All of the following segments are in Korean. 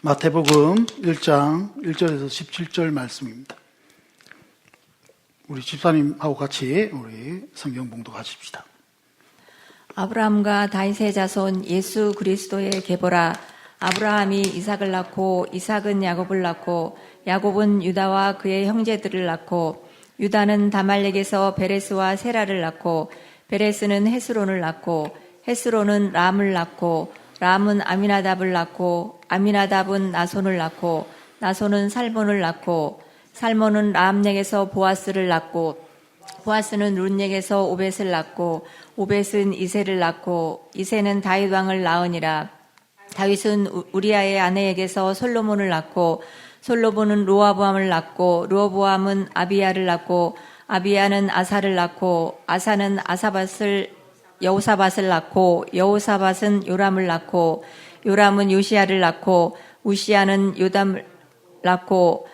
마태복음 1장 1절에서 17절 말씀입니다. 우리 집사님하고 같이 우리 성경 봉독하십시다. 아브라함과 다윗의 자손 예수 그리스도의 계보라. 아브라함이 이삭을 낳고 이삭은 야곱을 낳고 야곱은 유다와 그의 형제들을 낳고 유다는 다말렉에서 베레스와 세라를 낳고 베레스는 헤스론을 낳고 헤스론은 람을 낳고 람은 아미나답을 낳고 아미나답은 나손을 낳고 나손은 살몬을 낳고 살몬은 람넥에서 보아스를 낳고 보아스는 룬넥에서 오벳을 낳고 오벳은 이새를 낳고 이새는 다윗 왕을 낳으니라. 다윗은 우리아의 아내에게서 솔로몬을 낳고 솔로몬은 로아보암을 낳고 로아보암은 아비야를 낳고 아비야는 아사를 낳고 아사는 여호사밧을 낳고 여호사밧은 요람을 낳고 요람은 요시야를 낳고 우시야는 요담을 낳고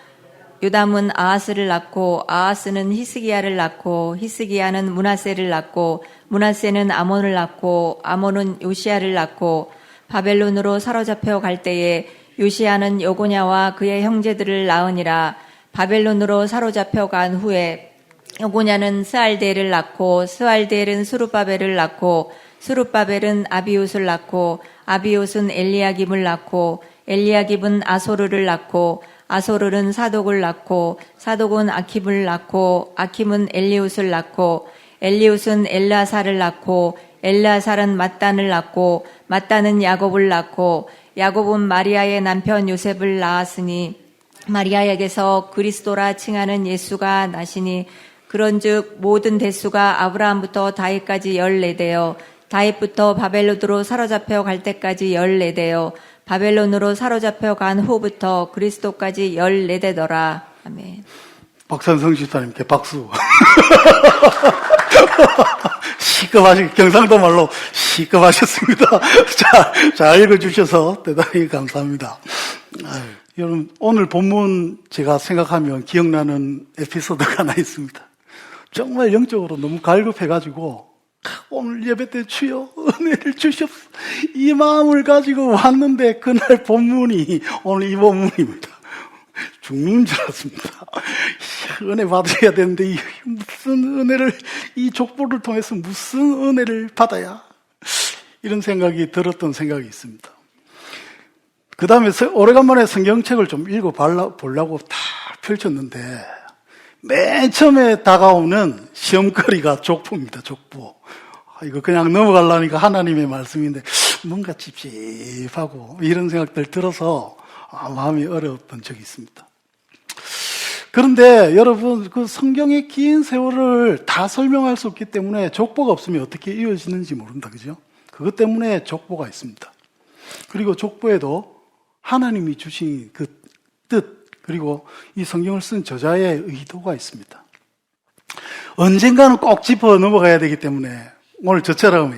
요담은 아하스를 낳고 아하스는 히스기야를 낳고 히스기야는 므낫세를 낳고 므낫세는 아몬을 낳고 아몬은 요시야를 낳고 바벨론으로 사로잡혀 갈 때에 요시야는 여고냐와 그의 형제들을 낳으니라. 바벨론으로 사로잡혀 간 후에 여고냐는 스알델을 낳고 스알델은 스룹바벨을 낳고 스룹바벨은 아비옷을 낳고 아비옷은 엘리야김을 낳고 엘리야김은 아소르를 낳고 아소르는 사독을 낳고 사독은 아킴을 낳고 아킴은 엘리웃을 낳고 엘리웃은 엘라사를 낳고 엘라살은 mat단을 낳고 mat단은 야곱을 낳고 야곱은 마리아의 남편 요셉을 낳았으니 마리아에게서 그리스도라 칭하는 예수가 나시니 그런즉 모든 대수가 아브라함부터 다윗까지 14대요 다윗부터 바벨론으로 사로잡혀 갈 때까지 14대요 바벨론으로 사로잡혀 간 후부터 그리스도까지 14대더라. 아멘. 박선성 집사님께 박수. 경상도 말로 시급하셨습니다. 잘 읽어주셔서 대단히 감사합니다. 여러분, 오늘 본문 제가 생각하면 기억나는 에피소드가 하나 있습니다. 정말 영적으로 너무 갈급해가지고 오늘 예배 때 주여 은혜를 주시옵소서 이 마음을 가지고 왔는데 그날 본문이 오늘 이 본문입니다. 죽는 줄 알았습니다. 은혜 받으셔야 되는데 무슨 은혜를 이 족보를 통해서 무슨 은혜를 받아야 이런 생각이 들었던 생각이 있습니다. 그 다음에 오래간만에 성경책을 좀 읽어보려고 다 펼쳤는데 맨 처음에 다가오는 시험거리가 족보입니다. 족보. 이거 그냥 넘어가려니까 하나님의 말씀인데 뭔가 찝찝하고 이런 생각들 들어서 마음이 어려웠던 적이 있습니다. 그런데 여러분 그 성경의 긴 세월을 다 설명할 수 없기 때문에 족보가 없으면 어떻게 이어지는지 모른다. 그죠? 그것 때문에 족보가 있습니다. 그리고 족보에도 하나님이 주신 그 뜻 그리고 이 성경을 쓴 저자의 의도가 있습니다. 언젠가는 꼭 짚어 넘어가야 되기 때문에 오늘 저처럼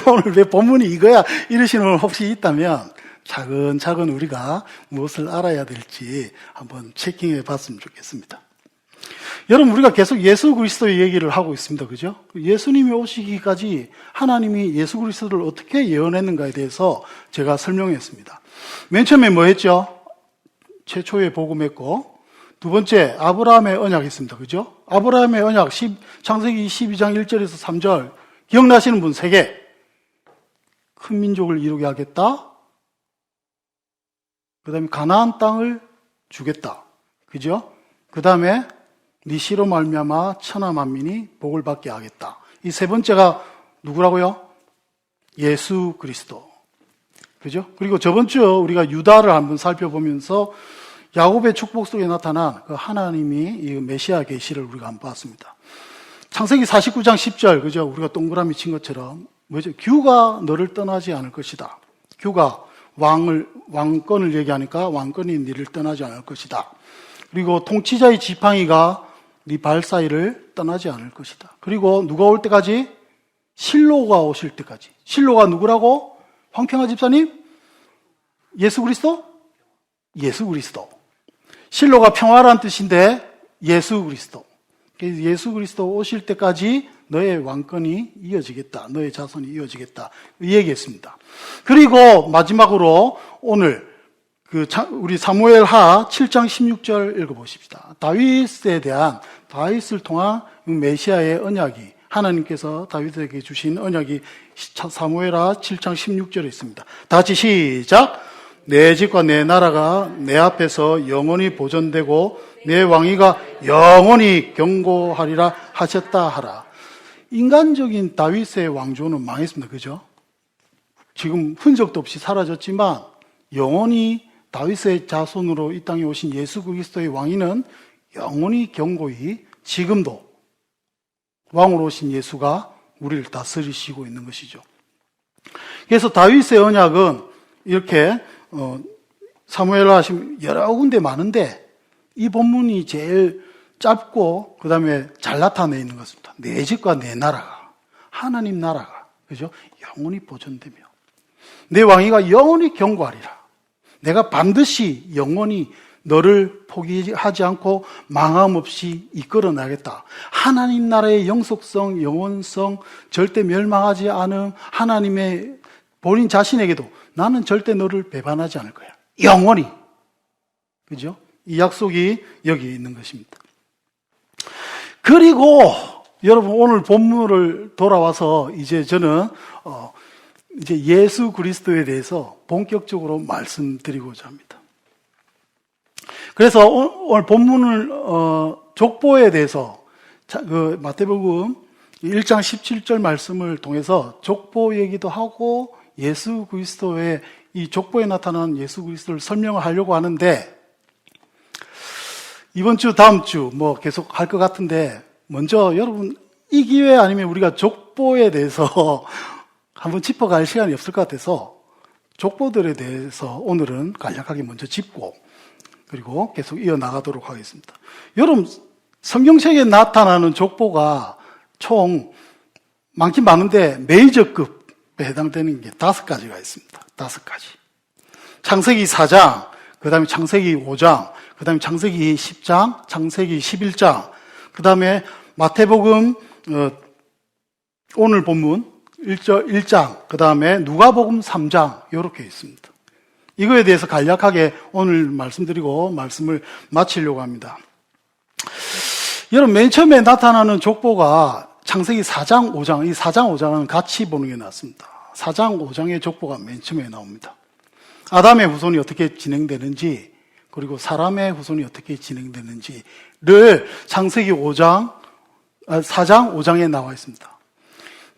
오늘 왜 본문이 이거야 이러시는 분 혹시 있다면 차근차근 우리가 무엇을 알아야 될지 한번 체킹해 봤으면 좋겠습니다. 여러분 우리가 계속 예수 그리스도의 얘기를 하고 있습니다. 그죠? 예수님이 오시기까지 하나님이 예수 그리스도를 어떻게 예언했는가에 대해서 제가 설명했습니다. 맨 처음에 뭐 했죠? 최초의 복음했고 두 번째 아브라함의 언약했습니다. 그죠? 아브라함의 언약 창세기 12장 1절에서 3절 기억나시는 분 3개. 큰 민족을 이루게 하겠다. 그 다음에 가나안 땅을 주겠다. 그죠? 그 다음에 네 씨로 말미암아 천하 만민이 복을 받게 하겠다. 이 세 번째가 누구라고요? 예수 그리스도. 그죠? 그리고 저번 주 우리가 유다를 한번 살펴보면서 야곱의 축복 속에 나타난 그 하나님이 이 메시아 계시를 우리가 한번 봤습니다. 창세기 49장 10절, 그죠? 우리가 동그라미 친 것처럼 뭐죠? 규가 너를 떠나지 않을 것이다. 규가 왕권을 얘기하니까 왕권이 너를 떠나지 않을 것이다. 그리고 통치자의 지팡이가 네 발 사이를 떠나지 않을 것이다. 그리고 누가 올 때까지? 실로가 오실 때까지. 실로가 누구라고? 황평화 집사님? 예수 그리스도? 예수 그리스도. 실로가 평화란 뜻인데 예수 그리스도. 예수 그리스도 오실 때까지 너의 왕권이 이어지겠다. 너의 자손이 이어지겠다. 이 얘기했습니다. 그리고 마지막으로 오늘 우리 사무엘하 7장 16절 읽어보십시다. 다윗을 통한 메시아의 언약이, 하나님께서 다윗에게 주신 언약이 사무엘하 7장 16절에 있습니다. 다 같이 시작. 내 집과 내 나라가 내 앞에서 영원히 보존되고 내 왕위가 영원히 경고하리라 하셨다 하라. 인간적인 다윗의 왕조는 망했습니다. 그죠? 지금 흔적도 없이 사라졌지만 영원히 다윗의 자손으로 이 땅에 오신 예수 그리스도의 왕위는 영원히 경고히 지금도 왕으로 오신 예수가 우리를 다스리시고 있는 것이죠. 그래서 다윗의 언약은 이렇게 사무엘하 하시면 여러 군데 많은데 이 본문이 제일 짧고 그 다음에 잘 나타내 있는 것입니다. 내 집과 내 나라가, 하나님 나라가, 그죠? 영원히 보존되며 내 왕위가 영원히 경고하리라. 내가 반드시 영원히 너를 포기하지 않고 망함 없이 이끌어 나겠다. 하나님 나라의 영속성, 영원성, 절대 멸망하지 않음, 하나님의 본인 자신에게도 나는 절대 너를 배반하지 않을 거야. 영원히. 그죠? 이 약속이 여기 있는 것입니다. 그리고 여러분 오늘 본문을 돌아와서 이제 저는 이제 예수 그리스도에 대해서 본격적으로 말씀드리고자 합니다. 그래서 오늘 본문을 족보에 대해서 그 마태복음 1장 17절 말씀을 통해서 족보 얘기도 하고 예수 그리스도의 이 족보에 나타난 예수 그리스도를 설명을 하려고 하는데 이번 주 다음 주 뭐 계속 할 것 같은데 먼저 여러분 이 기회 아니면 우리가 족보에 대해서 한번 짚어갈 시간이 없을 것 같아서 족보들에 대해서 오늘은 간략하게 먼저 짚고 그리고 계속 이어나가도록 하겠습니다. 여러분 성경책에 나타나는 족보가 총 많긴 많은데 메이저급에 해당되는 게 5가지가 있습니다. 5가지. 창세기 4장, 그 다음에 창세기 5장, 그 다음에 창세기 10장, 창세기 11장, 그 다음에 마태복음 오늘 본문 1장, 그 다음에 누가복음 3장 이렇게 있습니다. 이거에 대해서 간략하게 오늘 말씀드리고 말씀을 마치려고 합니다. 여러분 맨 처음에 나타나는 족보가 창세기 4장, 5장, 이 4장, 5장은 같이 보는 게 낫습니다. 4장, 5장의 족보가 맨 처음에 나옵니다. 아담의 후손이 어떻게 진행되는지 그리고 사람의 후손이 어떻게 진행되는지를 창세기 4장, 5장에 나와 있습니다.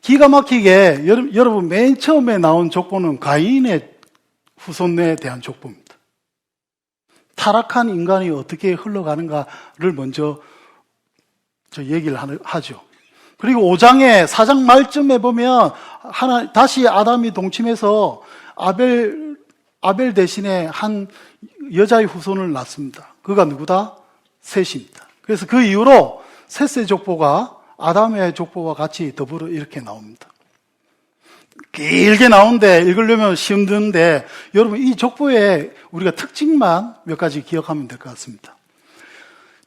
기가 막히게 여러분 맨 처음에 나온 족보는 가인의 후손에 대한 족보입니다. 타락한 인간이 어떻게 흘러가는가를 먼저 얘기를 하죠. 그리고 5장에 4장 말쯤에 보면 다시 아담이 동침해서 아벨 대신에 한 여자의 후손을 낳습니다. 그가 누구다? 셋입니다. 그래서 그 이후로 셋의 족보가 아담의 족보와 같이 더불어 이렇게 나옵니다. 길게 나오는데 읽으려면 힘든데 여러분 이 족보의 우리가 특징만 몇 가지 기억하면 될 것 같습니다.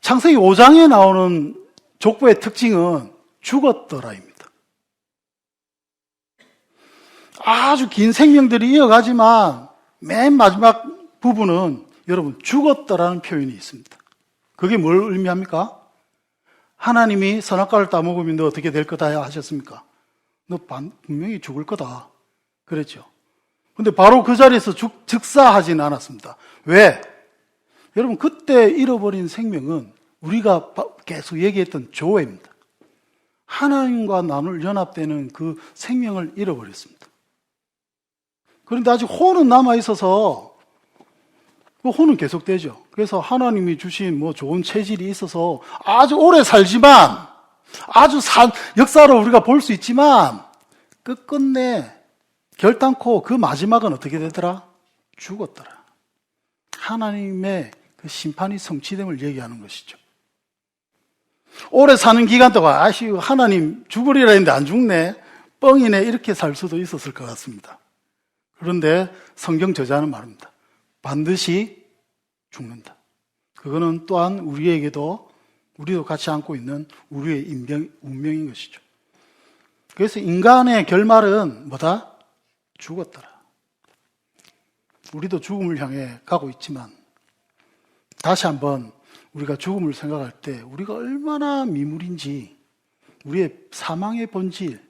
창세기 5장에 나오는 족보의 특징은 죽었더라입니다. 아주 긴 생명들이 이어가지만 맨 마지막 부분은 여러분 죽었더라는 표현이 있습니다. 그게 뭘 의미합니까? 하나님이 선악과를 따먹으면 너 어떻게 될 거다 하셨습니까? 너 분명히 죽을 거다 그랬죠. 근데 바로 그 자리에서 즉사하지는 않았습니다. 왜? 여러분 그때 잃어버린 생명은 우리가 계속 얘기했던 조회입니다. 하나님과 나눌 연합되는 그 생명을 잃어버렸습니다. 그런데 아직 혼은 남아있어서 그 혼은 계속되죠. 그래서 하나님이 주신 뭐 좋은 체질이 있어서 아주 오래 살지만 아주 역사로 우리가 볼 수 있지만 끝끝내 결단코 그 마지막은 어떻게 되더라? 죽었더라. 하나님의 그 심판이 성취됨을 얘기하는 것이죠. 오래 사는 기간 동안 아시고 하나님 죽으리라 했는데 안 죽네, 뻥이네 이렇게 살 수도 있었을 것 같습니다. 그런데 성경 저자는 말합니다. 반드시 죽는다. 그거는 또한 우리도 같이 안고 있는 우리의 운명인 것이죠. 그래서 인간의 결말은 뭐다? 죽었더라. 우리도 죽음을 향해 가고 있지만 다시 한번 우리가 죽음을 생각할 때 우리가 얼마나 미물인지, 우리의 사망의 본질,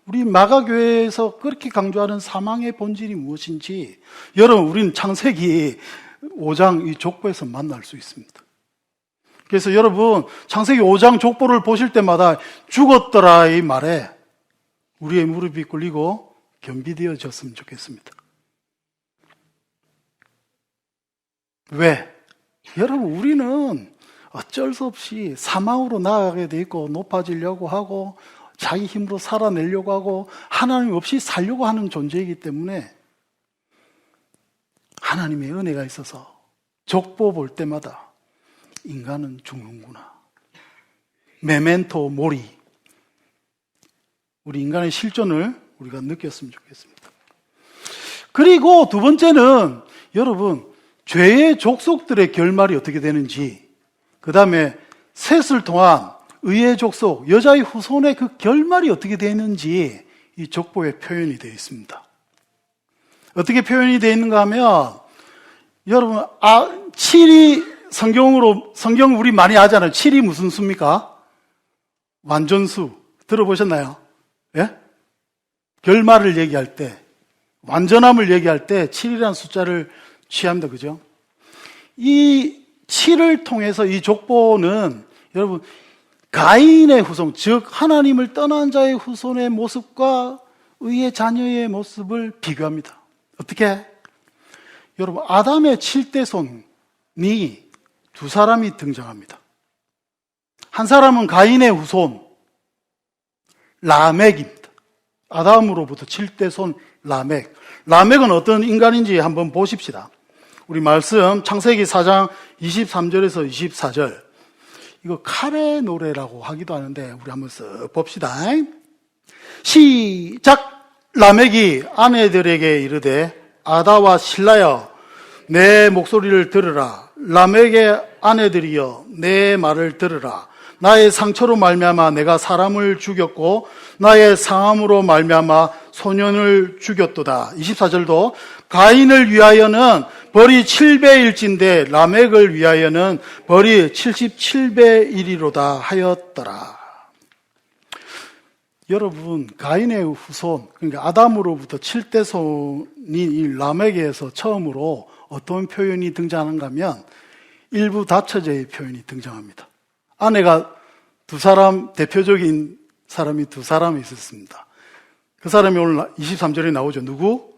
우리 마가교회에서 그렇게 강조하는 사망의 본질이 무엇인지 여러분, 우리는 창세기 5장 이 족보에서 만날 수 있습니다. 그래서 여러분, 창세기 5장 족보를 보실 때마다 죽었더라 이 말에 우리의 무릎이 꿇리고 겸비되어졌으면 좋겠습니다. 왜? 여러분, 우리는 어쩔 수 없이 사망으로 나아가게 돼 있고 높아지려고 하고 자기 힘으로 살아내려고 하고 하나님 없이 살려고 하는 존재이기 때문에 하나님의 은혜가 있어서 족보 볼 때마다 인간은 죽는구나. 메멘토 모리. 우리 인간의 실존을 우리가 느꼈으면 좋겠습니다. 그리고 두 번째는 여러분, 죄의 족속들의 결말이 어떻게 되는지, 그 다음에 셋을 통한 의의 족속, 여자의 후손의 그 결말이 어떻게 되는지 이 족보에 표현이 되어 있습니다. 어떻게 표현이 되어 있는가 하면 여러분, 7이 성경 우리 많이 하잖아요. 7이 무슨 수입니까? 완전수. 들어보셨나요? 예? 결말을 얘기할 때, 완전함을 얘기할 때 7이라는 숫자를 취합니다. 그죠? 이 7을 통해서 이 족보는 여러분, 가인의 후손, 즉 하나님을 떠난 자의 후손의 모습과 의의 자녀의 모습을 비교합니다. 어떻게? 여러분, 아담의 7대손이 두 사람이 등장합니다. 한 사람은 가인의 후손 라멕입니다. 아담으로부터 7대손 라멕. 라멕은 어떤 인간인지 한번 보십시다. 우리 말씀 창세기 4장 23절에서 24절. 이거 칼의 노래라고 하기도 하는데 우리 한번 쓱 봅시다. 시작. 라멕이 아내들에게 이르되 아다와 실라여 내 목소리를 들으라. 라멕의 아내들이여 내 말을 들으라. 나의 상처로 말미암아 내가 사람을 죽였고 나의 상함으로 말미암아 소년을 죽였도다. 24절도 가인을 위하여는 벌이 7배일진데 라멕을 위하여는 벌이 77배이리로다 하였더라. 여러분, 가인의 후손, 그러니까 아담으로부터 7대손인 이 라멕에서 처음으로 어떤 표현이 등장하는가 하면 일부 다처제의 표현이 등장합니다. 아내가 두 사람, 대표적인 사람이 두 사람이 있었습니다. 그 사람이 오늘 23절에 나오죠. 누구?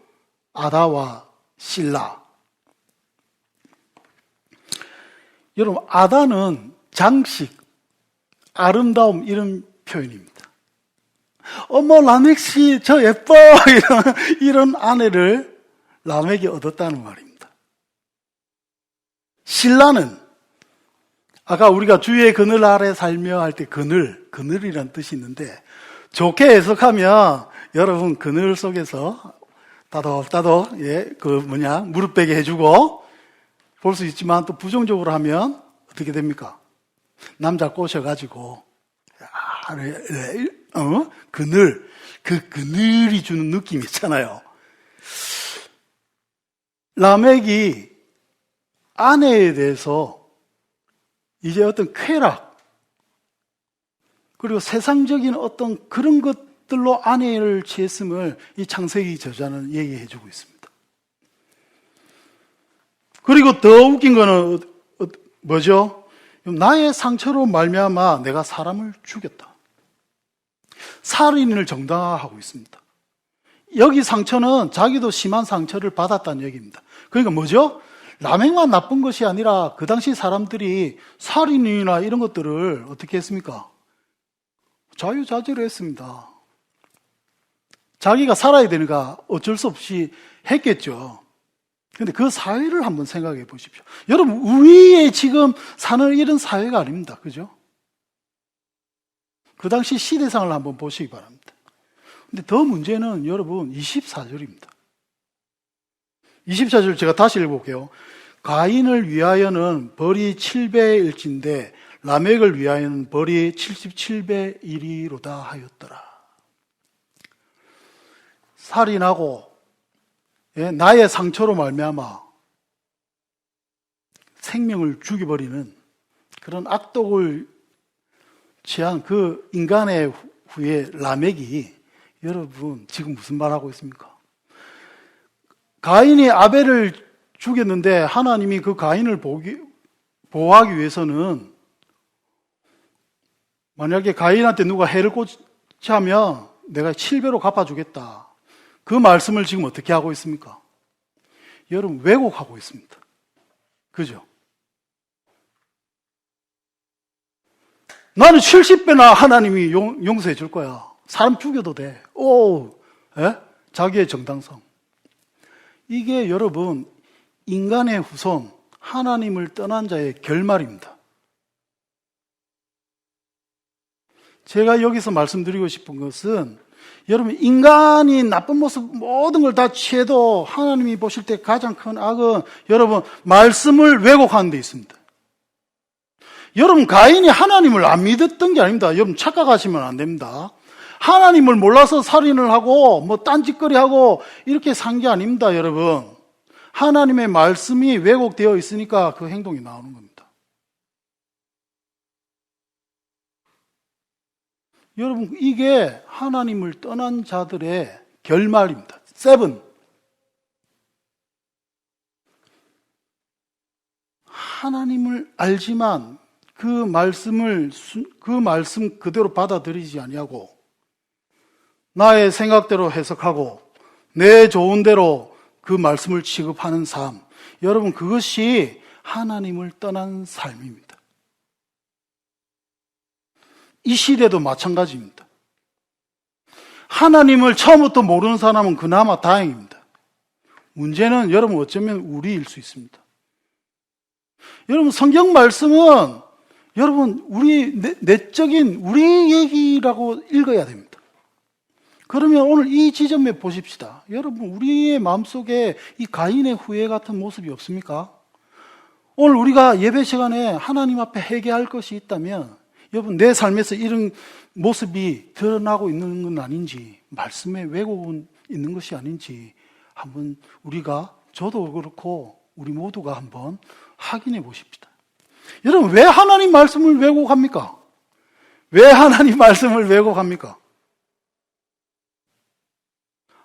아다와 실라. 여러분, 아다는 장식, 아름다움 이런 표현입니다. 어머, 라멕 씨, 저 예뻐! 이런 아내를 라멕이 얻었다는 말입니다. 신라는 아까 우리가 주의 그늘 아래 살며 할 때 그늘이란 뜻이 있는데 좋게 해석하면 여러분 그늘 속에서 따독따독 무릎 베게 해주고 볼 수 있지만 또 부정적으로 하면 어떻게 됩니까? 남자 꼬셔가지고 그 그늘이 주는 느낌 있잖아요. 라멕이 아내에 대해서 이제 어떤 쾌락 그리고 세상적인 어떤 그런 것들로 아내를 취했음을 이 창세기 저자는 얘기해 주고 있습니다. 그리고 더 웃긴 거는 뭐죠? 나의 상처로 말미암아 내가 사람을 죽였다. 살인을 정당화하고 있습니다. 여기 상처는 자기도 심한 상처를 받았다는 얘기입니다. 그러니까 뭐죠? 라멕만 나쁜 것이 아니라 그 당시 사람들이 살인이나 이런 것들을 어떻게 했습니까? 자유자재로 했습니다. 자기가 살아야 되니까 어쩔 수 없이 했겠죠. 그런데 그 사회를 한번 생각해 보십시오. 여러분, 우리의 지금 사는 이런 사회가 아닙니다. 그죠? 그 당시 시대상을 한번 보시기 바랍니다. 근데 더 문제는 여러분 24절입니다. 24절 제가 다시 읽어볼게요. 가인을 위하여는 벌이 7배일진데 라멕을 위하여는 벌이 77배이리로다 하였더라. 살인하고 나의 상처로 말미암아 생명을 죽여버리는 그런 악독을 취한 그 인간의 후에 라멕이 여러분 지금 무슨 말하고 있습니까? 가인이 아벨을 죽였는데 하나님이 그 가인을 보호하기 위해서는 만약에 가인한테 누가 해를 끼치면 내가 7배로 갚아주겠다. 그 말씀을 지금 어떻게 하고 있습니까? 여러분 왜곡하고 있습니다. 그죠? 나는 70배나 하나님이 용서해 줄 거야. 사람 죽여도 돼. 자기의 정당성. 이게 여러분 인간의 후손, 하나님을 떠난 자의 결말입니다. 제가 여기서 말씀드리고 싶은 것은 여러분 인간이 나쁜 모습 모든 걸 다 취해도 하나님이 보실 때 가장 큰 악은 여러분 말씀을 왜곡하는 데 있습니다. 여러분 가인이 하나님을 안 믿었던 게 아닙니다. 여러분 착각하시면 안 됩니다. 하나님을 몰라서 살인을 하고 딴짓거리하고 이렇게 산 게 아닙니다. 여러분 하나님의 말씀이 왜곡되어 있으니까 그 행동이 나오는 겁니다. 여러분 이게 하나님을 떠난 자들의 결말입니다. 7. 하나님을 알지만 그 말씀 그대로 받아들이지 아니하고 나의 생각대로 해석하고 내 좋은 대로 그 말씀을 취급하는 삶. 여러분 그것이 하나님을 떠난 삶입니다. 이 시대도 마찬가지입니다. 하나님을 처음부터 모르는 사람은 그나마 다행입니다. 문제는 여러분 어쩌면 우리일 수 있습니다. 여러분 성경 말씀은 여러분 우리 내적인 우리 얘기라고 읽어야 됩니다. 그러면 오늘 이 지점에 보십시다. 여러분 우리의 마음속에 이 가인의 후회 같은 모습이 없습니까? 오늘 우리가 예배 시간에 하나님 앞에 회개할 것이 있다면 여러분 내 삶에서 이런 모습이 드러나고 있는 건 아닌지, 말씀에 왜곡은 있는 것이 아닌지 한번 우리가, 저도 그렇고 우리 모두가 한번 확인해 보십시다. 여러분 왜 하나님 말씀을 왜곡합니까? 왜 하나님 말씀을 왜곡합니까?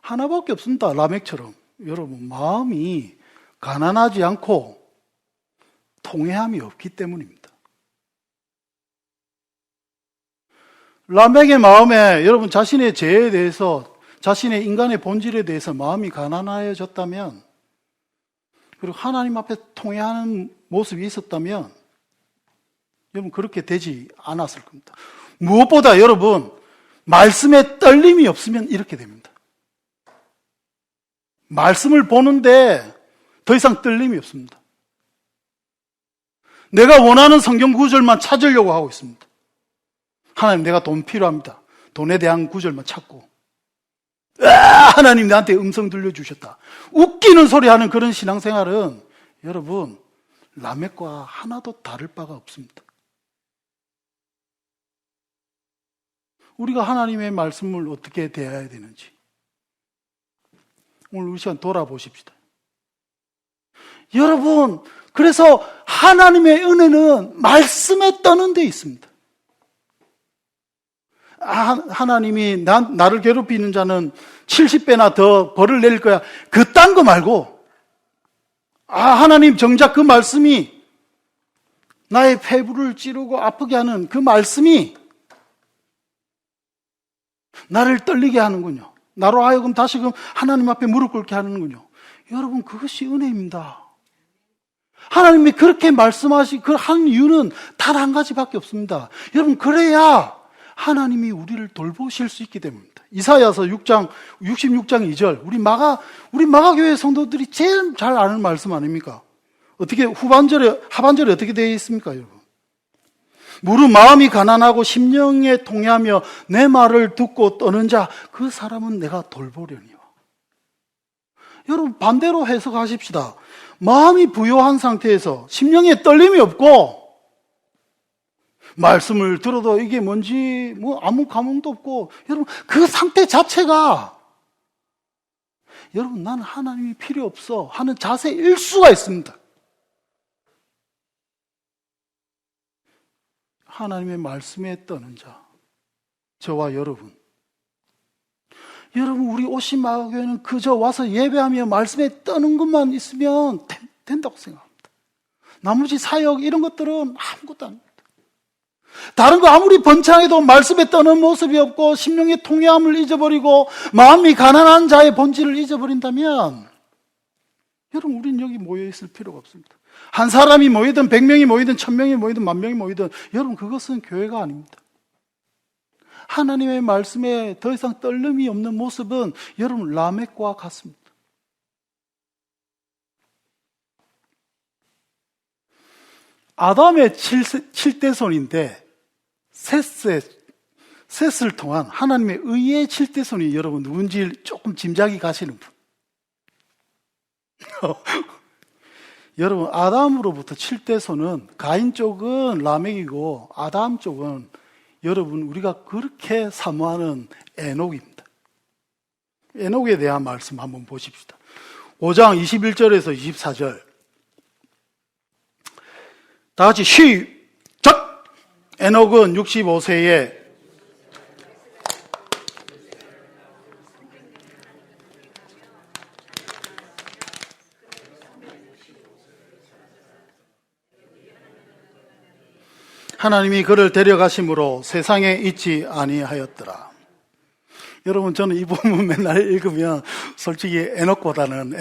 하나밖에 없습니다. 라멕처럼. 여러분 마음이 가난하지 않고 통회함이 없기 때문입니다. 라멕의 마음에 여러분 자신의 죄에 대해서, 자신의 인간의 본질에 대해서 마음이 가난해졌다면, 그리고 하나님 앞에 통회하는 모습이 있었다면 여러분 그렇게 되지 않았을 겁니다. 무엇보다 여러분 말씀에 떨림이 없으면 이렇게 됩니다. 말씀을 보는데 더 이상 떨림이 없습니다. 내가 원하는 성경 구절만 찾으려고 하고 있습니다. 하나님 내가 돈 필요합니다. 돈에 대한 구절만 찾고, 하나님 나한테 음성 들려주셨다. 웃기는 소리 하는 그런 신앙생활은 여러분 라멕과 하나도 다를 바가 없습니다. 우리가 하나님의 말씀을 어떻게 대해야 되는지 오늘 우리 시간 돌아보십시다. 여러분 그래서 하나님의 은혜는 말씀에 떠는 데 있습니다. 하나님이 나를 괴롭히는 자는 70배나 더 벌을 내릴 거야. 그딴 거 말고, 하나님 정작 그 말씀이 나의 폐부를 찌르고 아프게 하는 그 말씀이 나를 떨리게 하는군요. 나로 하여금 다시금 하나님 앞에 무릎 꿇게 하는군요. 여러분 그것이 은혜입니다. 하나님이 그렇게 말씀하신 그 한 이유는 단 한 가지밖에 없습니다. 여러분 그래야 하나님이 우리를 돌보실 수 있기 때문입니다. 이사야서 66장 2절, 우리 마가교회 성도들이 제일 잘 아는 말씀 아닙니까? 어떻게 하반절에 어떻게 되어 있습니까, 여러분? 무릇 마음이 가난하고 심령에 통해하며 내 말을 듣고 떠는 자, 그 사람은 내가 돌보려니와. 여러분 반대로 해석하십시다. 마음이 부요한 상태에서 심령에 떨림이 없고 말씀을 들어도 이게 뭔지 아무 감흥도 없고, 여러분 그 상태 자체가 여러분 나는 하나님이 필요 없어 하는 자세일 수가 있습니다. 하나님의 말씀에 떠는 자, 저와 여러분, 우리 오심마교회는 그저 와서 예배하며 말씀에 떠는 것만 있으면 된다고 생각합니다. 나머지 사역 이런 것들은 아무것도 아닙니다. 다른 거 아무리 번창해도 말씀에 떠는 모습이 없고 심령의 통회함을 잊어버리고 마음이 가난한 자의 본질을 잊어버린다면 여러분 우리는 여기 모여있을 필요가 없습니다. 한 사람이 모이든 100명이 모이든 1000명이 모이든 10,000명이 모이든 여러분 그것은 교회가 아닙니다. 하나님의 말씀에 더 이상 떨림이 없는 모습은 여러분 라멕과 같습니다. 아담의 7대손인데 셋을 통한 하나님의 의의 7대손이 여러분 누군지 조금 짐작이 가시는 분. 여러분 아담으로부터 7대손은 가인 쪽은 라멕이고 아담 쪽은 여러분 우리가 그렇게 사모하는 에녹입니다. 에녹에 대한 말씀 한번 보십시다. 5장 21절에서 24절 다 같이 시작! 에녹은 65세에 하나님이 그를 데려가심으로 세상에 있지 아니하였더라. 여러분 저는 이 부분 맨날 읽으면 솔직히 에녹보다는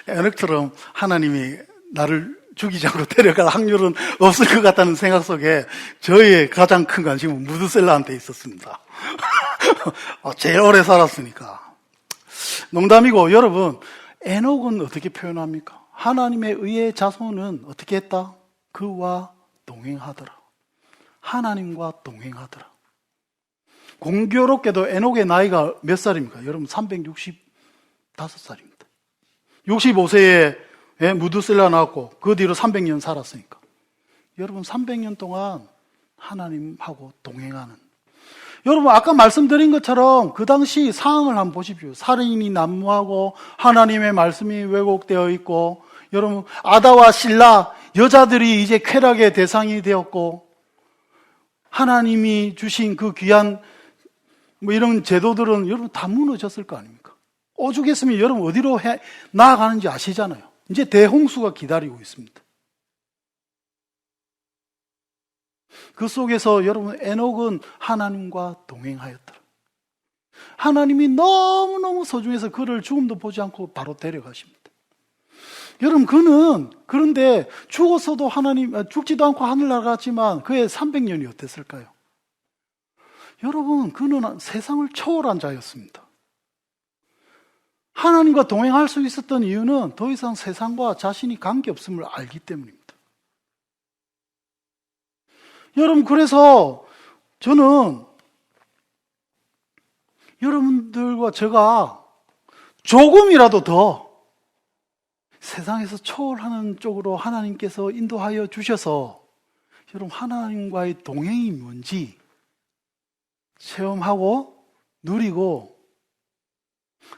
에녹처럼 하나님이 나를 죽이지 않고 데려갈 확률은 없을 것 같다는 생각 속에 저의 가장 큰 관심은 무드셀라한테 있었습니다. 제일 오래 살았으니까. 농담이고 여러분 에녹은 어떻게 표현합니까? 하나님의 의의 자손은 어떻게 했다? 그와 동행하더라. 하나님과 동행하더라. 공교롭게도 에녹의 나이가 몇 살입니까? 여러분 365살입니다. 65세에 무드셀라 나왔고 그 뒤로 300년 살았으니까 여러분 300년 동안 하나님하고 동행하는, 여러분 아까 말씀드린 것처럼 그 당시 상황을 한번 보십시오. 살인이 난무하고 하나님의 말씀이 왜곡되어 있고, 여러분 아다와 실라 여자들이 이제 쾌락의 대상이 되었고, 하나님이 주신 그 귀한 이런 제도들은 여러분 다 무너졌을 거 아닙니까? 오죽했으면 여러분 어디로 나아가는지 아시잖아요. 이제 대홍수가 기다리고 있습니다. 그 속에서 여러분 에녹은 하나님과 동행하였더라. 하나님이 너무너무 소중해서 그를 죽음도 보지 않고 바로 데려가십니다. 여러분 그런데 죽었어도 죽지도 않고 하늘나라 갔지만 그의 300년이 어땠을까요? 여러분 그는 세상을 초월한 자였습니다. 하나님과 동행할 수 있었던 이유는 더 이상 세상과 자신이 관계없음을 알기 때문입니다. 여러분 그래서 저는 여러분들과 제가 조금이라도 더 세상에서 초월하는 쪽으로 하나님께서 인도하여 주셔서 여러분 하나님과의 동행이 뭔지 체험하고 누리고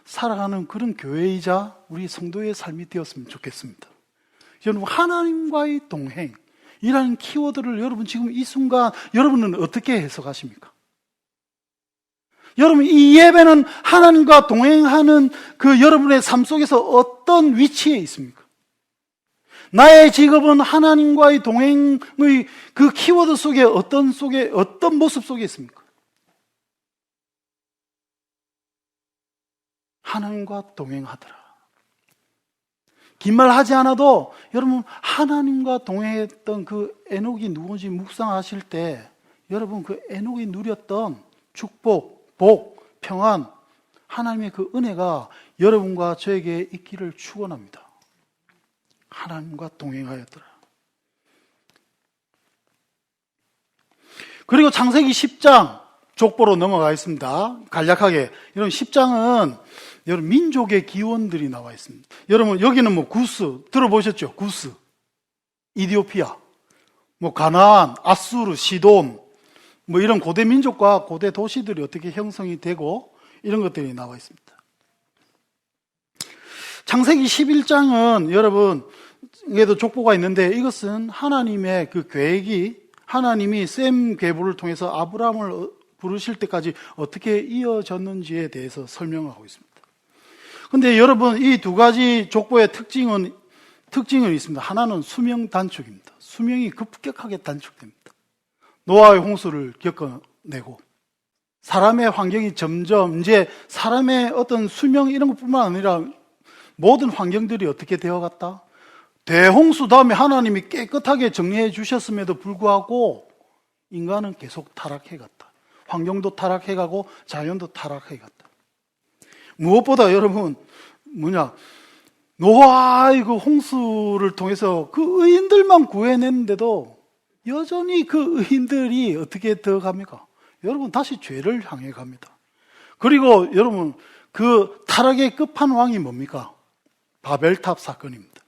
살아가는 그런 교회이자 우리 성도의 삶이 되었으면 좋겠습니다. 여러분 하나님과의 동행이라는 키워드를 여러분 지금 이 순간 여러분은 어떻게 해석하십니까? 여러분 이 예배는 하나님과 동행하는 그 여러분의 삶 속에서 어떤 위치에 있습니까? 나의 직업은 하나님과의 동행의 그 키워드 속에 어떤 모습 속에 있습니까? 하나님과 동행하더라. 긴 말 하지 않아도 여러분 하나님과 동행했던 그 에녹이 누군지 묵상하실 때 여러분 그 에녹이 누렸던 축복, 복, 평안, 하나님의 그 은혜가 여러분과 저에게 있기를 축원합니다. 하나님과 동행하였더라. 그리고 창세기 10장 족보로 넘어가겠습니다. 간략하게. 여러분 10장은 여러분 민족의 기원들이 나와 있습니다. 여러분 여기는 구스 들어보셨죠? 구스, 이디오피아, 가나안, 아수르, 시돈 이런 고대 민족과 고대 도시들이 어떻게 형성이 되고 이런 것들이 나와 있습니다. 창세기 11장은 여러분에도 족보가 있는데 이것은 하나님의 그 계획이 하나님이 셈 계보를 통해서 아브라함을 부르실 때까지 어떻게 이어졌는지에 대해서 설명하고 있습니다. 근데 여러분 이 두 가지 족보의 특징은 있습니다. 하나는 수명 단축입니다. 수명이 급격하게 단축됩니다. 노아의 홍수를 겪어내고 사람의 환경이 점점 이제 사람의 어떤 수명 이런 것뿐만 아니라 모든 환경들이 어떻게 되어갔다? 대홍수 다음에 하나님이 깨끗하게 정리해 주셨음에도 불구하고 인간은 계속 타락해갔다. 환경도 타락해가고 자연도 타락해갔다. 무엇보다 여러분 노아의 그 홍수를 통해서 그 의인들만 구해냈는데도 여전히 그 의인들이 어떻게 더 갑니까? 여러분 다시 죄를 향해 갑니다. 그리고 여러분 그 타락의 끝판왕이 뭡니까? 바벨탑 사건입니다.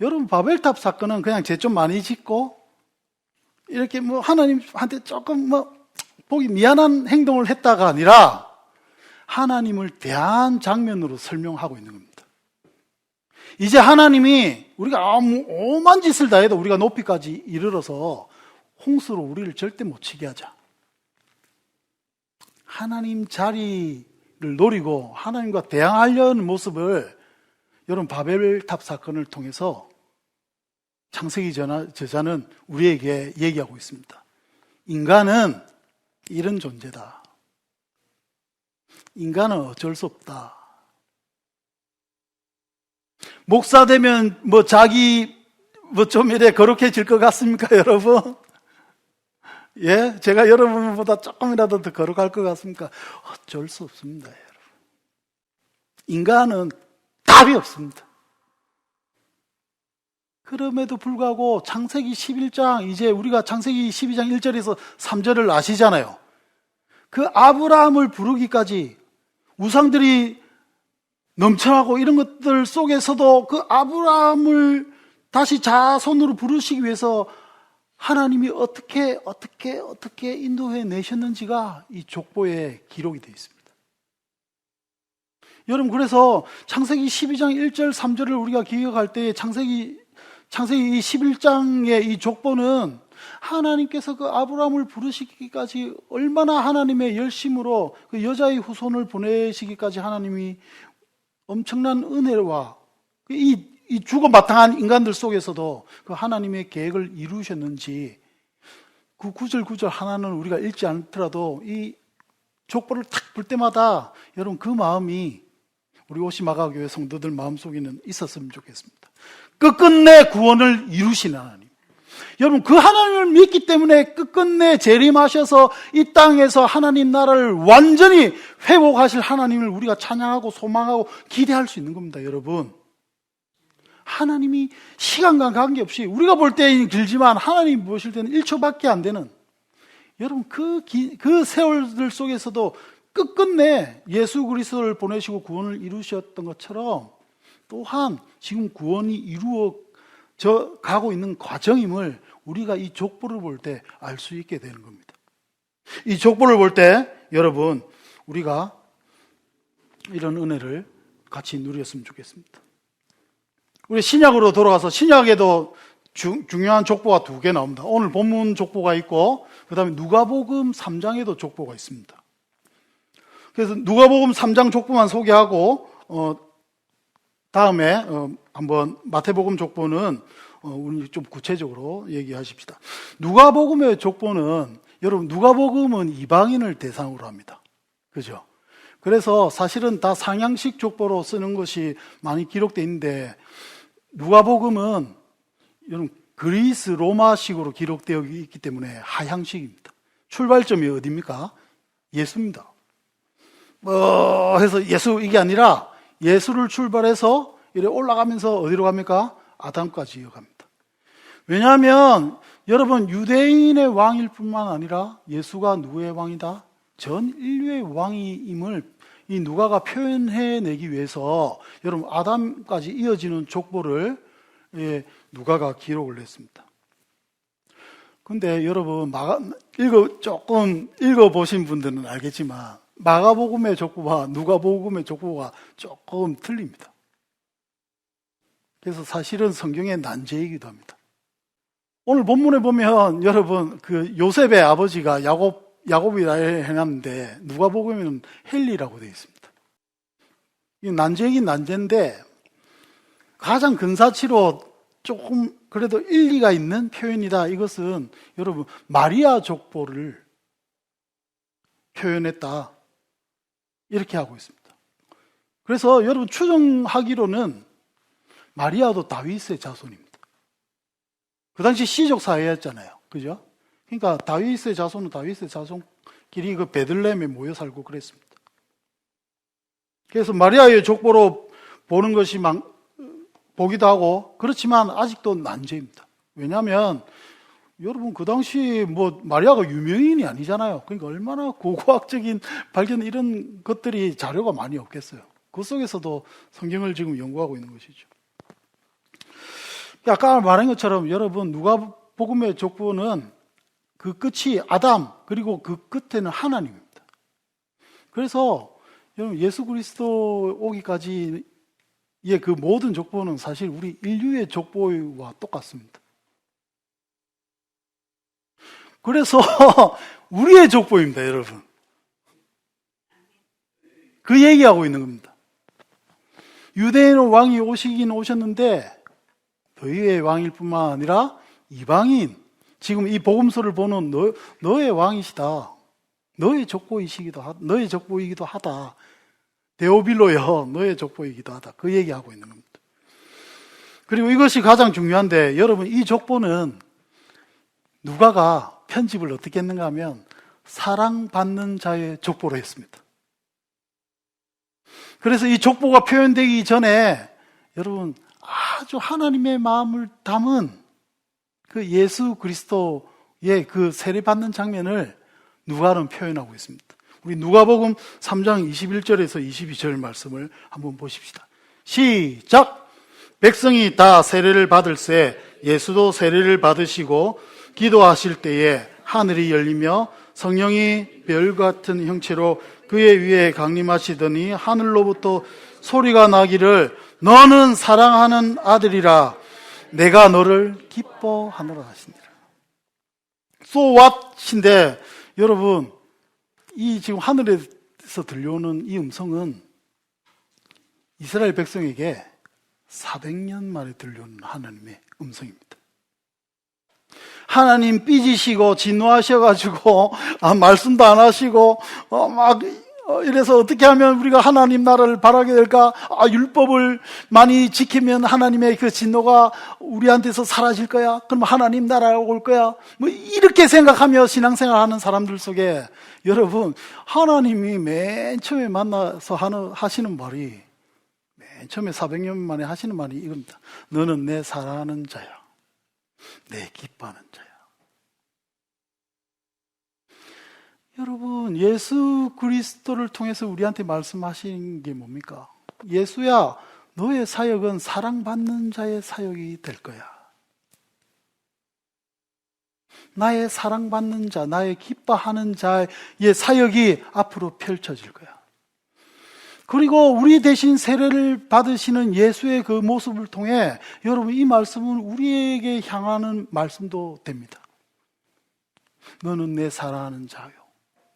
여러분 바벨탑 사건은 그냥 죄 좀 많이 짓고 이렇게 하나님한테 조금 보기 미안한 행동을 했다가 아니라 하나님을 대한 장면으로 설명하고 있는 겁니다. 이제 하나님이 우리가 아무 오만 짓을 다 해도 우리가 높이까지 이르러서 홍수로 우리를 절대 못 치게 하자. 하나님 자리를 노리고 하나님과 대항하려는 모습을 여러분 바벨탑 사건을 통해서 창세기 저자는 우리에게 얘기하고 있습니다. 인간은 이런 존재다. 인간은 어쩔 수 없다. 목사 되면 자기 좀 이래 거룩해질 것 같습니까, 여러분? 예? 제가 여러분보다 조금이라도 더 거룩할 것 같습니까? 어쩔 수 없습니다, 여러분. 인간은 답이 없습니다. 그럼에도 불구하고 창세기 11장, 이제 우리가 창세기 12장 1절에서 3절을 아시잖아요. 그 아브라함을 부르기까지 우상들이 넘쳐나고 이런 것들 속에서도 그 아브라함을 다시 자손으로 부르시기 위해서 하나님이 어떻게 인도해 내셨는지가 이 족보에 기록이 되어 있습니다. 여러분 그래서 창세기 12장 1절 3절을 우리가 기억할 때 창세기 11장의 이 족보는 하나님께서 그 아브라함을 부르시기까지 얼마나 하나님의 열심으로 그 여자의 후손을 보내시기까지 하나님이 엄청난 은혜와 이 죽어마땅한 인간들 속에서도 그 하나님의 계획을 이루셨는지 그 구절 하나는 우리가 읽지 않더라도 이 족보를 탁 볼 때마다 여러분 그 마음이 우리 오시마가교회 성도들 마음속에는 있었으면 좋겠습니다. 끝끝내 구원을 이루신 하나님. 여러분 그 하나님을 믿기 때문에 끝끝내 재림하셔서 이 땅에서 하나님 나라를 완전히 회복하실 하나님을 우리가 찬양하고 소망하고 기대할 수 있는 겁니다. 여러분 하나님이 시간과 관계없이 우리가 볼 때는 길지만 하나님이 보실 때는 1초밖에 안 되는 여러분 그 세월들 속에서도 끝끝내 예수 그리스도를 보내시고 구원을 이루셨던 것처럼 또한 지금 구원이 이루어져 가고 있는 과정임을 우리가 이 족보를 볼 때 알 수 있게 되는 겁니다. 이 족보를 볼 때 여러분 우리가 이런 은혜를 같이 누렸으면 좋겠습니다. 우리 신약으로 돌아가서 신약에도 중요한 족보가 2개 나옵니다. 오늘 본문 족보가 있고 그 다음에 누가복음 3장에도 족보가 있습니다. 그래서 누가복음 3장 족보만 소개하고 다음에 한번 마태복음 족보는 우리 좀 구체적으로 얘기하십시다. 누가복음의 족보는 여러분 누가복음은 이방인을 대상으로 합니다. 그죠? 그래서 사실은 다 상향식 족보로 쓰는 것이 많이 기록되어 있는데 누가복음은 여러분 그리스 로마식으로 기록되어 있기 때문에 하향식입니다. 출발점이 어디입니까? 예수입니다. 해서 예수 이게 아니라 예수를 출발해서 이렇게 올라가면서 어디로 갑니까? 아담까지 이어갑니다. 왜냐하면 여러분 유대인의 왕일 뿐만 아니라 예수가 누구의 왕이다? 전 인류의 왕임을 이 누가가 표현해내기 위해서 여러분 아담까지 이어지는 족보를 누가가 기록을 했습니다. 근데 여러분 조금 읽어보신 분들은 알겠지만 마가복음의 족보와 누가복음의 족보가 조금 틀립니다. 그래서 사실은 성경의 난제이기도 합니다. 오늘 본문에 보면 여러분 그 요셉의 아버지가 야곱이라 해놨는데 누가복음에는 헬리라고 되어 있습니다. 이 난제이긴 난제인데 가장 근사치로 조금 그래도 일리가 있는 표현이다. 이것은 여러분 마리아 족보를 표현했다. 이렇게 하고 있습니다. 그래서 여러분 추정하기로는 마리아도 다윗의 자손입니다. 그 당시 시족 사회였잖아요. 그죠? 그러니까 다윗의 자손은 다윗의 자손끼리 그 베들레헴에 모여 살고 그랬습니다. 그래서 마리아의 족보로 보는 것이 보기도 하고 그렇지만 아직도 난제입니다. 왜냐하면 여러분 그 당시 마리아가 유명인이 아니잖아요. 그러니까 얼마나 고고학적인 발견 이런 것들이 자료가 많이 없겠어요. 그 속에서도 성경을 지금 연구하고 있는 것이죠. 아까 말한 것처럼 여러분 누가복음의 족보는 그 끝이 아담 그리고 그 끝에는 하나님입니다. 그래서 여러분 예수 그리스도 오기까지의 그 모든 족보는 사실 우리 인류의 족보와 똑같습니다. 그래서 우리의 족보입니다, 여러분. 그 얘기하고 있는 겁니다. 유대인은 왕이 오시긴 오셨는데 너희의 왕일 뿐만 아니라 이방인, 지금 이 복음서를 보는 너의 왕이시다. 너의 족보이기도 하다. 데오빌로여, 너의 족보이기도 하다. 그 얘기하고 있는 겁니다. 그리고 이것이 가장 중요한데 여러분 이 족보는 누가가 편집을 어떻게 했는가 하면 사랑받는 자의 족보로 했습니다. 그래서 이 족보가 표현되기 전에 여러분 아주 하나님의 마음을 담은 그 예수 그리스도의 그 세례받는 장면을 누가는 표현하고 있습니다. 우리 누가복음 3장 21절에서 22절 말씀을 한번 보십시다. 시작! 백성이 다 세례를 받을새 예수도 세례를 받으시고 기도하실 때에 하늘이 열리며 성령이 별 같은 형체로 그의 위에 강림하시더니 하늘로부터 소리가 나기를 너는 사랑하는 아들이라 내가 너를 기뻐하노라 하시니라. So what인데 여러분 이 지금 하늘에서 들려오는 이 음성은 이스라엘 백성에게 400년 만에 들려오는 하나님의 음성입니다. 하나님 삐지시고 진노하셔가지고 말씀도 안 하시고 이래서 어떻게 하면 우리가 하나님 나라를 바라게 될까? 율법을 많이 지키면 하나님의 그 진노가 우리한테서 사라질 거야? 그럼 하나님 나라가 올 거야? 이렇게 생각하며 신앙생활하는 사람들 속에 여러분 하나님이 맨 처음에 만나서 하시는 말이 맨 처음에 400년 만에 하시는 말이 이겁니다. 너는 내 사랑하는 자야. 내 기뻐하는 자야. 여러분 예수 그리스도를 통해서 우리한테 말씀하신 게 뭡니까? 예수야 너의 사역은 사랑받는 자의 사역이 될 거야. 나의 사랑받는 자, 나의 기뻐하는 자의 사역이 앞으로 펼쳐질 거야. 그리고 우리 대신 세례를 받으시는 예수의 그 모습을 통해 여러분 이 말씀은 우리에게 향하는 말씀도 됩니다. 너는 내 사랑하는 자요,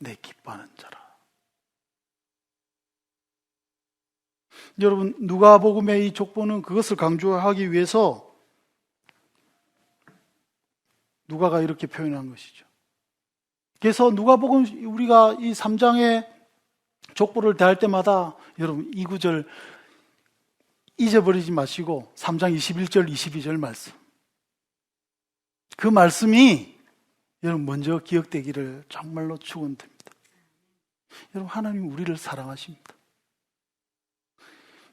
내 기뻐하는 자라. 여러분 누가복음의 이 족보는 그것을 강조하기 위해서 누가가 이렇게 표현한 것이죠. 그래서 누가복음 우리가 이 3장의 족보를 대할 때마다 여러분 이 구절 잊어버리지 마시고 3장 21절 22절 말씀, 그 말씀이 여러분 먼저 기억되기를 정말로 축원드립니다. 여러분 하나님 우리를 사랑하십니다.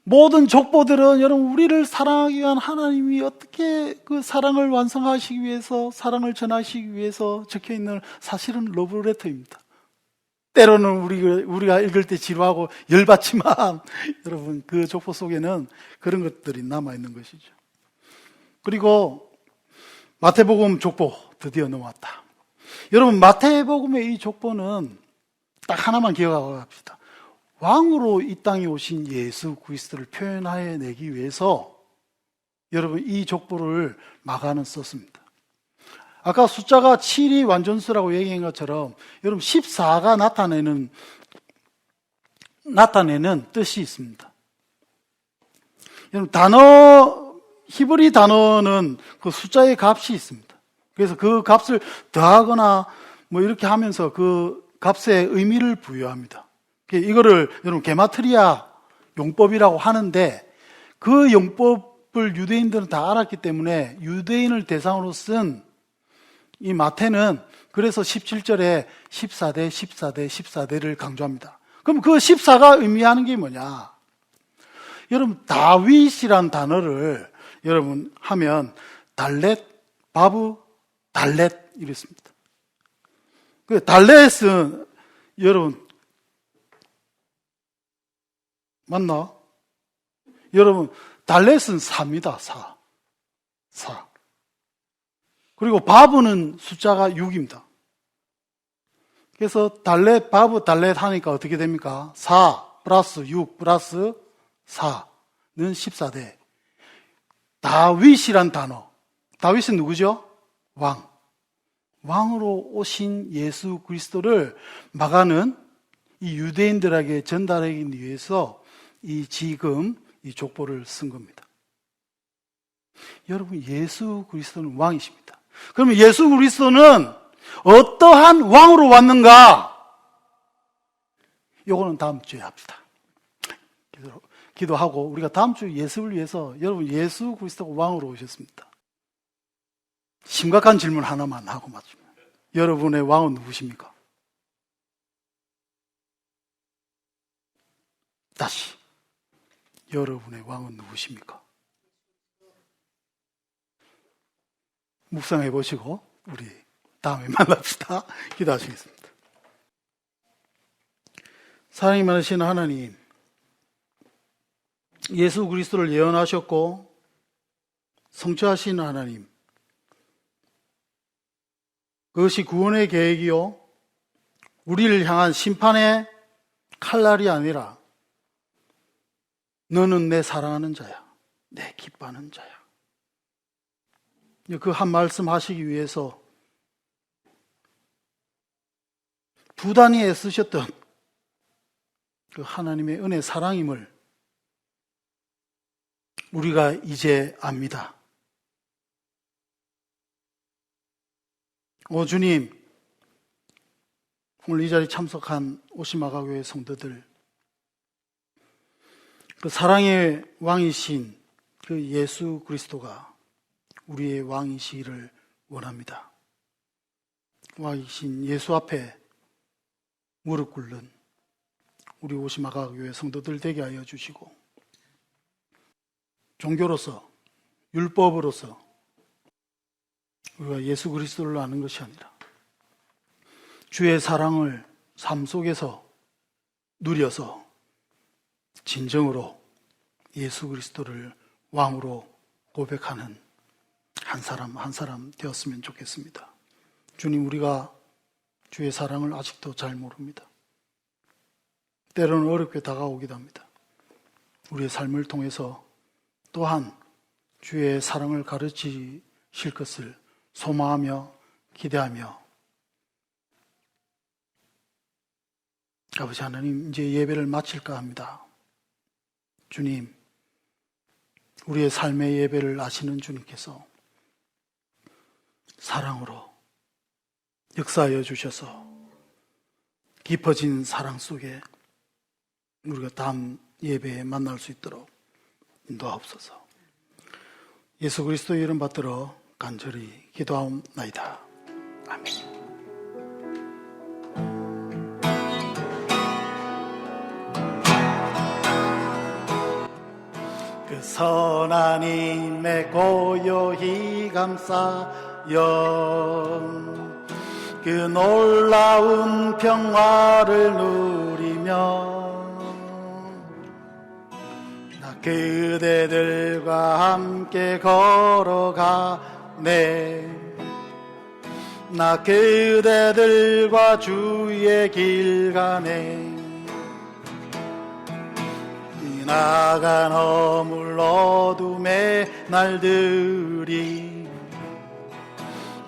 모든 족보들은 여러분 우리를 사랑하기 위한 하나님이 어떻게 그 사랑을 완성하시기 위해서, 사랑을 전하시기 위해서 적혀있는 사실은 러브레터입니다. 때로는 우리가 읽을 때 지루하고 열받지만 여러분 그 족보 속에는 그런 것들이 남아있는 것이죠. 그리고 마태복음 족보 드디어 넘어왔다. 여러분 마태복음의 이 족보는 딱 하나만 기억하고 갑시다. 왕으로 이 땅에 오신 예수 그리스도를 표현해내기 위해서 여러분 이 족보를 마가는 썼습니다. 아까 숫자가 7이 완전수라고 얘기한 것처럼 여러분 14가 나타내는 뜻이 있습니다. 여러분 히브리 단어는 그 숫자의 값이 있습니다. 그래서 그 값을 더하거나 뭐 이렇게 하면서 그 값에 의미를 부여합니다. 이거를 여러분 게마트리아 용법이라고 하는데 그 용법을 유대인들은 다 알았기 때문에 유대인을 대상으로 쓴 이 마태는 그래서 17절에 14대, 14대, 14대를 강조합니다. 그럼 그 14가 의미하는 게 뭐냐? 여러분 다윗이란 단어를 여러분 하면 달렛, 바브, 달렛 이랬습니다. 그 달렛은 여러분 맞나? 여러분 달렛은 4입니다. 4. 그리고 바브는 숫자가 6입니다. 그래서 달렛, 바브, 달렛 하니까 어떻게 됩니까? 4 플러스 6 플러스 4는 14대. 다윗이란 단어. 다윗은 누구죠? 왕으로 오신 예수 그리스도를 마가는 이 유대인들에게 전달하기 위해서 지금 이 족보를 쓴 겁니다. 여러분 예수 그리스도는 왕이십니다. 그러면 예수 그리스도는 어떠한 왕으로 왔는가? 요거는 다음 주에 합시다. 기도하고 우리가 다음 주 예수를 위해서 여러분 예수 그리스도가 왕으로 오셨습니다. 심각한 질문 하나만 하고 맞추면 여러분의 왕은 누구십니까? 다시 여러분의 왕은 누구십니까? 묵상해 보시고 우리 다음에 만납시다. 기도하시겠습니다. 사랑이 많으신 하나님, 예수 그리스도를 예언하셨고 성취하신 하나님, 그것이 구원의 계획이요 우리를 향한 심판의 칼날이 아니라 너는 내 사랑하는 자야, 내 기뻐하는 자야. 그 한 말씀 하시기 위해서 부단히 애쓰셨던 그 하나님의 은혜 사랑임을 우리가 이제 압니다. 오 주님, 오늘 이 자리에 참석한 오시마가교회 성도들, 그 사랑의 왕이신 그 예수 그리스도가 우리의 왕이시기를 원합니다. 왕이신 예수 앞에 무릎 꿇는 우리 오시마가교회 성도들 되게 하여 주시고, 종교로서 율법으로서 우리가 예수 그리스도를 아는 것이 아니라 주의 사랑을 삶 속에서 누려서 진정으로 예수 그리스도를 왕으로 고백하는 한 사람 한 사람 되었으면 좋겠습니다. 주님, 우리가 주의 사랑을 아직도 잘 모릅니다. 때로는 어렵게 다가오기도 합니다. 우리의 삶을 통해서 또한 주의 사랑을 가르치실 것을 소망하며 기대하며, 아버지 하나님, 이제 예배를 마칠까 합니다. 주님, 우리의 삶의 예배를 아시는 주님께서 사랑으로 역사하여 주셔서 깊어진 사랑 속에 우리가 다음 예배에 만날 수 있도록 인도하옵소서. 예수 그리스도의 이름 받들어 간절히 기도하옵나이다. 아멘. 그 선한 힘에 고요히 감싸여 그 놀라운 평화를 누리며 나 그대들과 함께 걸어가네. 나 그대들과 주의 길 가네. 나간 허물 어둠의 날들이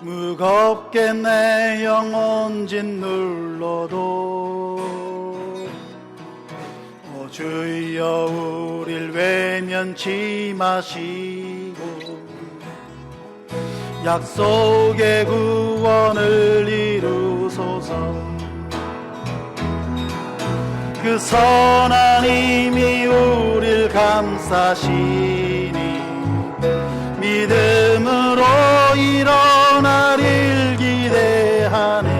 무겁게 내 영혼 짓눌러도 주여 우릴 외면치 마시고 약속의 구원을 이루소서. 그 선한 힘이 우릴 감싸시니 믿음으로 일어나릴 기대하네.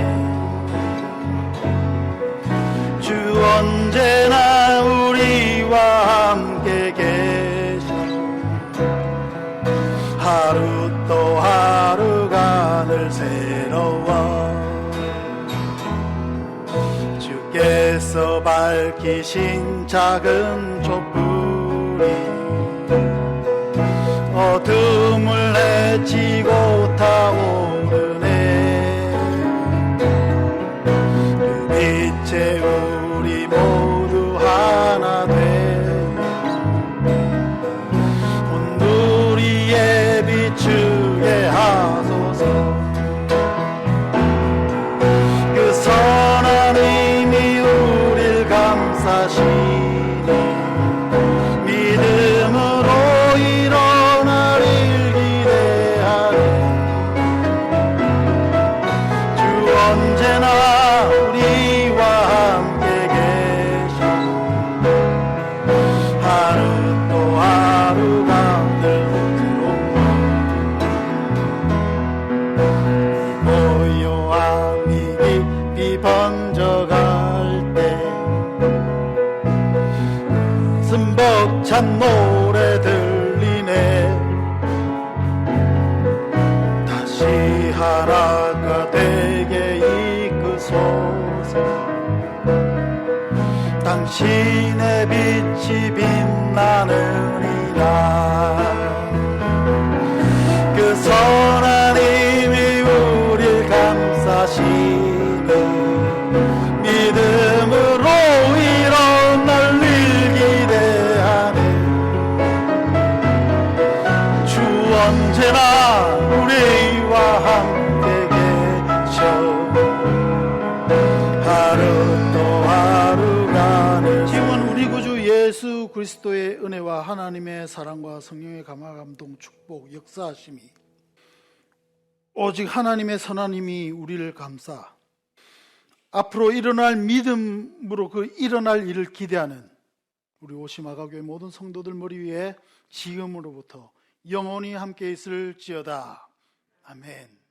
주 언제나 우리와 함께 계시고 하루 또 하루가 늘 새로워. 주께서 밝히신 작은 촛불이 어둠을 헤치고 타오르네. 그 빛에 우리 모두 하나 돼 온누리에 비추게 하소서. 그 선한 힘이 우릴 감싸시니 믿음으로 일어나릴 기대하네. 주 언제나 우리와 함께 계시고 하루 또 하루가 늘 새로워. 고요함이 깊이 번져갈 때 벅찬 노래 들리네. 다시 하나가 되게 이끄소서. 당신의 빛이 빛나는 이날 그 선한 힘이 우릴 감싸시니 믿음으로 일어날 일 기대하네. 주 언제나 우리와 함께 계셔 하루 또 하루가 늘. 지금은 우리 구주 예수 그리스도의 은혜와 하나님의 사랑과 성령의 감화 감동 축복 역사하심이 오직 하나님의 선한 힘이 우리를 감싸 앞으로 일어날 믿음으로 그 일어날 일을 기대하는 우리 오시마가교회 모든 성도들 머리 위에 지금으로부터 영원히 함께 있을지어다. 아멘.